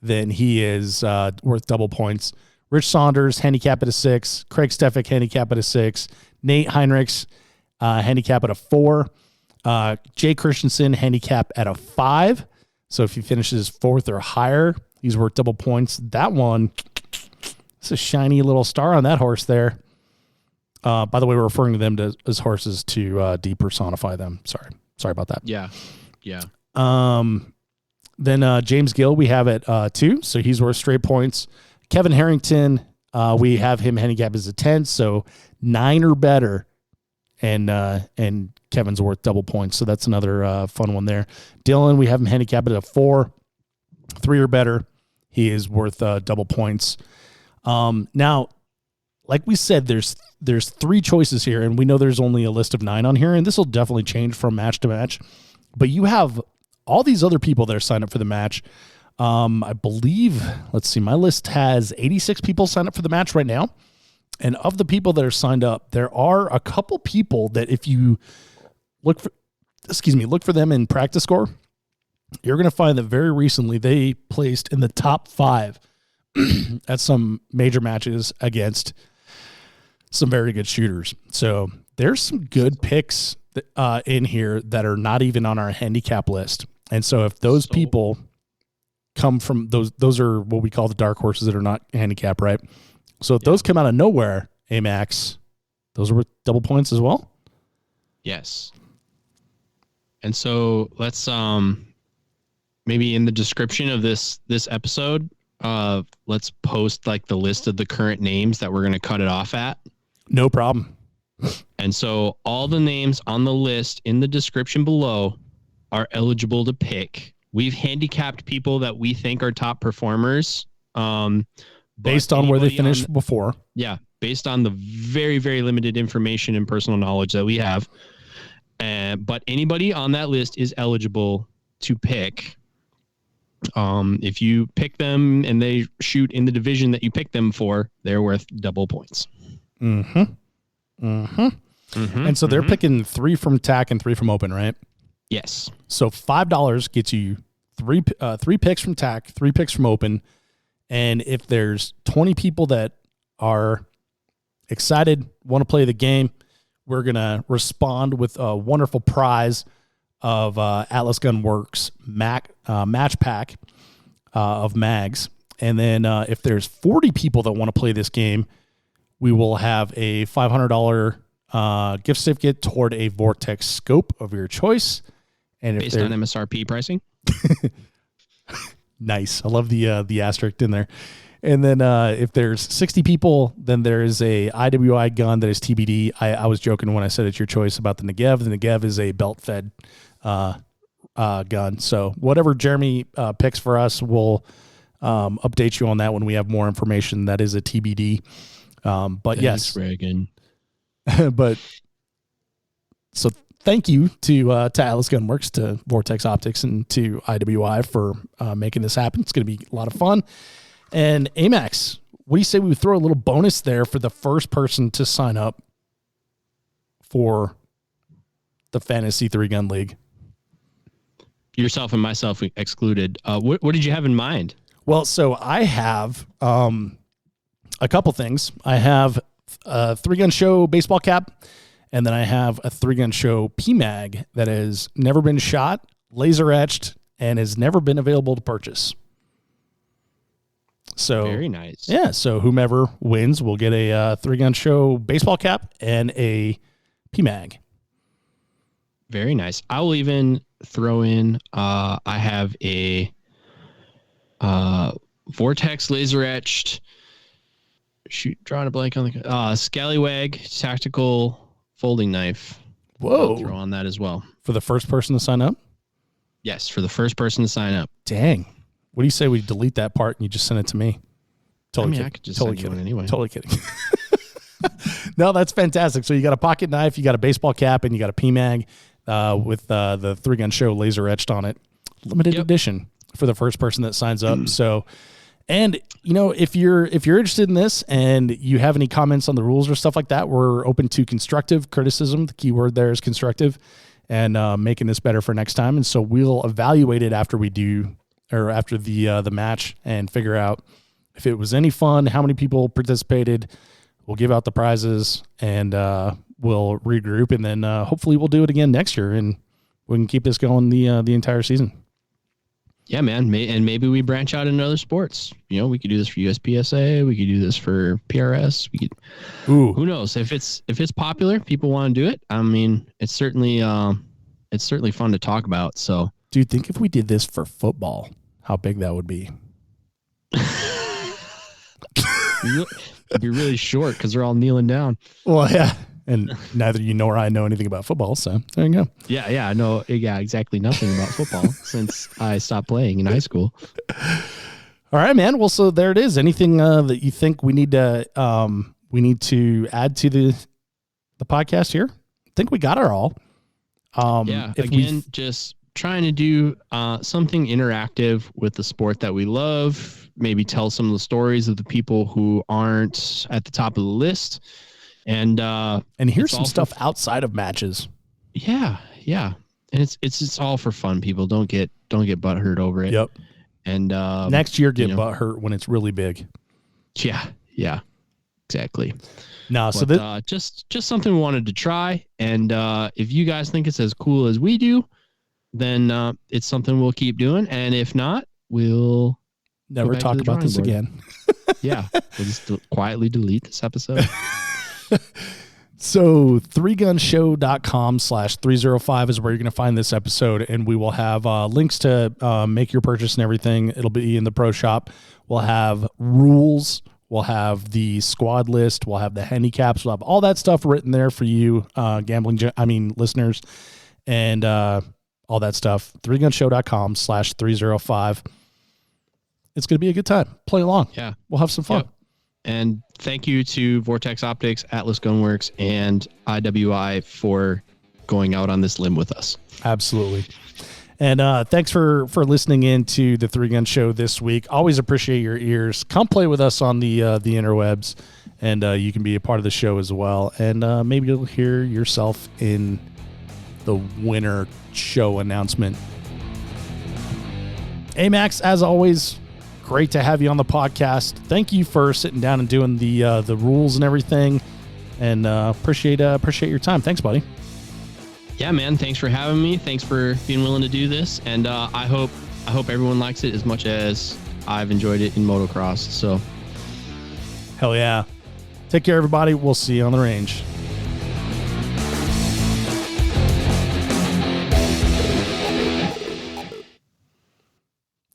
then he is worth double points. Rich Saunders, handicap at a 6. Craig Steffick, handicap at a 6. Nate Heinrichs, handicap at a 4. Jay Christensen, handicap at a 5. So if he finishes 4th or higher, he's worth double points. That one, it's a shiny little star on that horse there. By the way, we're referring to them as horses to depersonify them. Sorry about that. Yeah. Then James Gill we have at 2, so he's worth straight points. Kevin Harrington, we have him handicapped as a 10, so 9 or better, and Kevin's worth double points, so that's another fun one there. Dylan, we have him handicapped at a 4, 3 or better. He is worth double points. Now, like we said, there's 3 choices here, and we know there's only a list of 9 on here, and this will definitely change from match to match. But you have all these other people that are signed up for the match. I believe, let's see, my list has 86 people signed up for the match right now. And of the people that are signed up, there are a couple people that if you look for them in practice score, you're going to find that very recently they placed in the top 5 at some major matches against some very good shooters. So there's some good picks in here that are not even on our handicap list. And so if those people come from those are what we call the dark horses that are not handicap, right? So if those come out of nowhere, Max, those are worth double points as well. Yes. And so let's maybe in the description of this episode, let's post like the list of the current names that we're going to cut it off at. No problem. And so all the names on the list in the description below are eligible to pick. We've handicapped people that we think are top performers. Based on where they finished before. Yeah. Based on the very, very limited information and personal knowledge that we have. But anybody on that list is eligible to pick. If you pick them and they shoot in the division that you pick them for, they're worth double points. And so they're picking 3 from TAC and 3 from open, right? Yes. So $5 gets you three picks from TAC, 3 picks from open. And if there's 20 people that are excited, want to play the game, we're going to respond with a wonderful prize of Atlas Gunworks match pack of mags. And then if there's 40 people that want to play this game, we will have a $500 gift certificate toward a Vortex scope of your choice. And based on MSRP pricing. Nice. I love the asterisk in there. And then if there's 60 people, then there is a IWI gun that is TBD. I was joking when I said it's your choice about the Negev. The Negev is a belt-fed gun. So whatever Jeremy picks for us, we'll update you on that when we have more information. That is a TBD. But thanks, yes. Reagan. But so thank you to Atlas Gunworks, to Vortex Optics, and to IWI for making this happen. It's going to be a lot of fun. And Amax, what do you say we throw a little bonus there for the first person to sign up for the Fantasy 3-Gun League? Yourself and myself excluded. What did you have in mind? Well, so I have a couple things. I have a 3-Gun Show baseball cap, and then I have a 3-Gun Show PMAG that has never been shot, laser etched, and has never been available to purchase. So very nice. Yeah. So whomever wins will get a 3-Gun Show baseball cap and a PMAG. Very nice. I will even throw in, I have a Vortex laser etched, drawing a blank on the Scallywag tactical folding knife. Whoa. I'll throw on that as well. For the first person to sign up? Yes, for the first person to sign up. Dang. What do you say we delete that part and you just send it to me? Totally I could just send you one anyway. Totally kidding. No, that's fantastic. So you got a pocket knife, you got a baseball cap, and you got a PMAG with the 3-Gun Show laser etched on it. Limited edition for the first person that signs up. So, and you know, if you're interested in this and you have any comments on the rules or stuff like that, we're open to constructive criticism. The key word there is constructive, and making this better for next time. And so we'll evaluate it after we do, or after the match, and figure out if it was any fun, how many people participated. We'll give out the prizes, and we'll regroup, and then hopefully we'll do it again next year, and we can keep this going the entire season. Yeah, man. And maybe we branch out into other sports. You know, we could do this for USPSA. We could do this for PRS. We could. Ooh. Who knows? If it's popular, people want to do it. I mean, it's certainly fun to talk about. So, do you think if we did this for football, how big that would be? It'd be really short because they're all kneeling down. Well, yeah. And neither you nor I know anything about football, so there you go. Yeah, I know. Yeah, exactly nothing about football since I stopped playing in high school. All right, man. Well, so there it is. Anything that you think we need to add to the podcast here? I think we got it all. Just trying to do something interactive with the sport that we love. Maybe tell some of the stories of the people who aren't at the top of the list. And here's some stuff outside of matches. Yeah. And it's all for fun, people. Don't get butthurt over it. Yep. And next year get butthurt when it's really big. Yeah. Exactly. No, so just something we wanted to try, and if you guys think it's as cool as we do, then it's something we'll keep doing, and if not, we'll never talk about this again. Yeah, we'll just quietly delete this episode. So 3gunshow.com/305 is where you're going to find this episode, and we will have links to make your purchase and everything. It'll be in the pro shop. We'll have rules. We'll have the squad list. We'll have the handicaps. We'll have all that stuff written there for you, listeners, and all that stuff. 3gunshow.com/305. It's going to be a good time. Play along. Yeah. We'll have some fun. Yep. And thank you to Vortex Optics, Atlas Gunworks, and IWI for going out on this limb with us. Absolutely. And thanks for listening in to the 3 Gun Show this week. Always appreciate your ears. Come play with us on the interwebs, and you can be a part of the show as well. And maybe you'll hear yourself in the winner show announcement. Hey, Max, as always, great to have you on the podcast. Thank you for sitting down and doing the rules and everything, and appreciate your time. Thanks, buddy. Yeah, man. Thanks for having me. Thanks for being willing to do this, and I hope everyone likes it as much as I've enjoyed it in motocross. So, hell yeah! Take care, everybody. We'll see you on the range.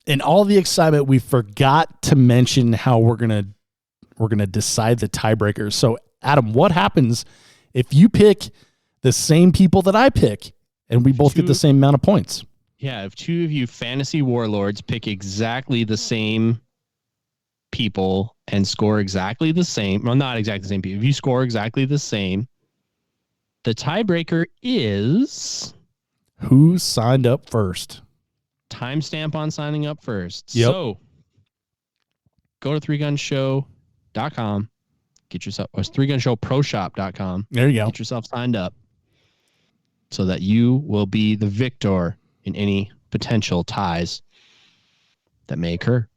In all the excitement, we forgot to mention how we're gonna decide the tiebreakers. So, Adam, what happens if you pick the same people that I pick and we both get the same amount of points? Yeah, if two of you fantasy warlords pick exactly the same people and score exactly the same, well, not exactly the same people. If you score exactly the same, the tiebreaker is who signed up first. Timestamp on signing up first. Yep. So go to 3gunshow.com. Get yourself, or 3gunshowproshop.com. There you go. Get yourself signed up so that you will be the victor in any potential ties that may occur.